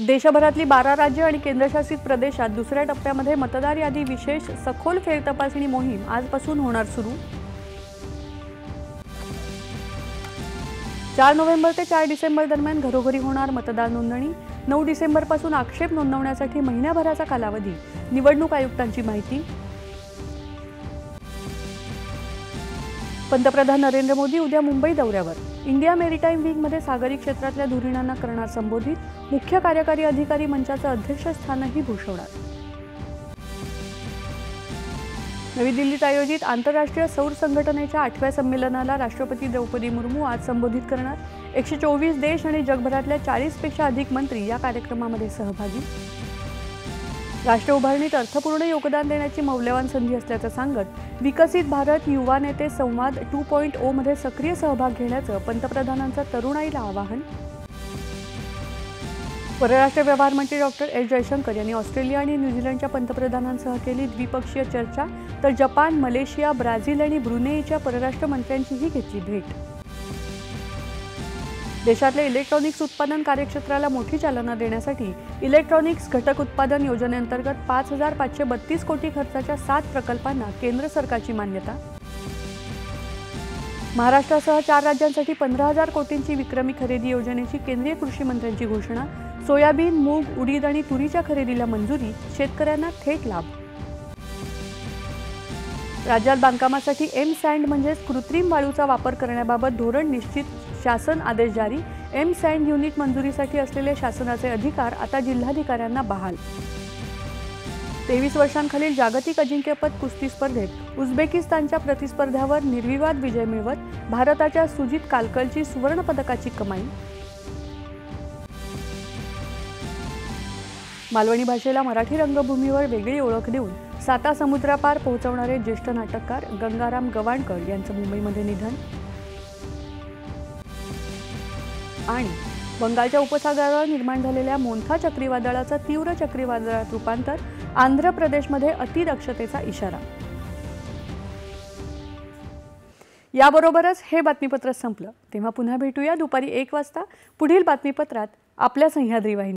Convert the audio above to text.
देशभरातली 12 राज्य आणि केंद्रशासित प्रदेशात दुसऱ्या टप्प्यामध्ये मतदार यादी विशेष सखोल फेरतपासणी मोहीम आजपासून होणार सुरू। 4 नोव्हेंबर ते 4 डिसेंबर दरम्यान घरोघरी होणार मतदार नोंदणी। 9 डिसेंबरपासून आक्षेप नोंदवण्यासाठी महिन्याभराचा कालावधी, निवडणूक आयुक्तांची माहिती। पंतप्रधान नरेंद्र मोदी उद्या मुंबई दौऱ्यावर। इंडिया मेरीटाईम वीकमध्ये सागरी क्षेत्रातल्या धुरीणांना करणार संबोधित। मुख्य कार्यकारी अधिकारी मंचाचं अध्यक्षस्थानही भूषवणार। नवी दिल्लीत आयोजित आंतरराष्ट्रीय सौर संघटनेच्या 8व्या संमेलनाला राष्ट्रपती द्रौपदी मुर्मू आज संबोधित करणार। 124 देश आणि जगभरातल्या 40 पेक्षा अधिक मंत्री या कार्यक्रमामध्ये सहभागी। राष्ट्र उभारणीत अर्थपूर्ण योगदान देण्याची मौल्यवान संधी असल्याचं सांगत विकसित भारत युवा नेते संवाद 2.0 मध्ये सक्रिय सहभाग घेण्याचं पंतप्रधानांचं तरुणाईला आवाहन। परराष्ट्र व्यवहार मंत्री डॉक्टर एस जयशंकर यांनी ऑस्ट्रेलिया आणि न्यूझीलंडच्या पंतप्रधानांसह केली द्विपक्षीय चर्चा, तर जपान, मलेशिया, ब्राझील आणि ब्रुनेईच्या परराष्ट्र मंत्र्यांचीही घेतली भेट। देशातल्या इलेक्ट्रॉनिक्स उत्पादन कार्यक्षेत्राला मोठी चालना देण्यासाठी इलेक्ट्रॉनिक्स घटक उत्पादन योजनेअंतर्गत 5,532 कोटी खर्चाच्या 7 प्रकल्पांना केंद्र सरकारची मान्यता। महाराष्ट्रासह 4 राज्यांसाठी 15,000 कोटींची विक्रमी खरेदी योजनेची केंद्रीय कृषी मंत्र्यांची घोषणा। सोयाबीन, मूग, उडीद आणि तुरीच्या खरेदीला मंजुरी, शेतकऱ्यांना थेट लाभ। राज्यात बांधकामासाठी एम सँड म्हणजेच कृत्रिम वाळूचा वापर करण्याबाबत धोरण निश्चित, शासन आदेश जारी। एम सँड युनिट मंजुरीसाठी असलेले शासनाचे अधिकार आता जिल्हाधिकाऱ्यांना बहाल। 23 वर्षांखालील जागतिक अजिंक्यपद कुस्ती स्पर्धेत उझबेकिस्तानच्या प्रतिस्पर्ध्यावर निर्विवाद विजय मिळवत भारताच्या सुजित कालकलची सुवर्णपदकाची कमाई। मालवणी भाषेला मराठी रंगभूमीवर वेगळी ओळख देऊन साता समुद्रापार पोहोचवणारे ज्येष्ठ नाटककार गंगाराम गवाणकर यांचं मुंबईमध्ये निधन। आणि बंगालच्या उपसागरावर निर्माण झालेल्या मोन्था चक्रीवादळाचं तीव्र चक्रीवादळात रूपांतर, आंध्र प्रदेशमध्ये अतिदक्षतेचा इशारा। याबरोबरच हे बातमीपत्र संपलं। तेव्हा पुन्हा भेटूया दुपारी 1 वाजता पुढील बातमीपत्रात आपल्या सह्याद्री वाहिनी।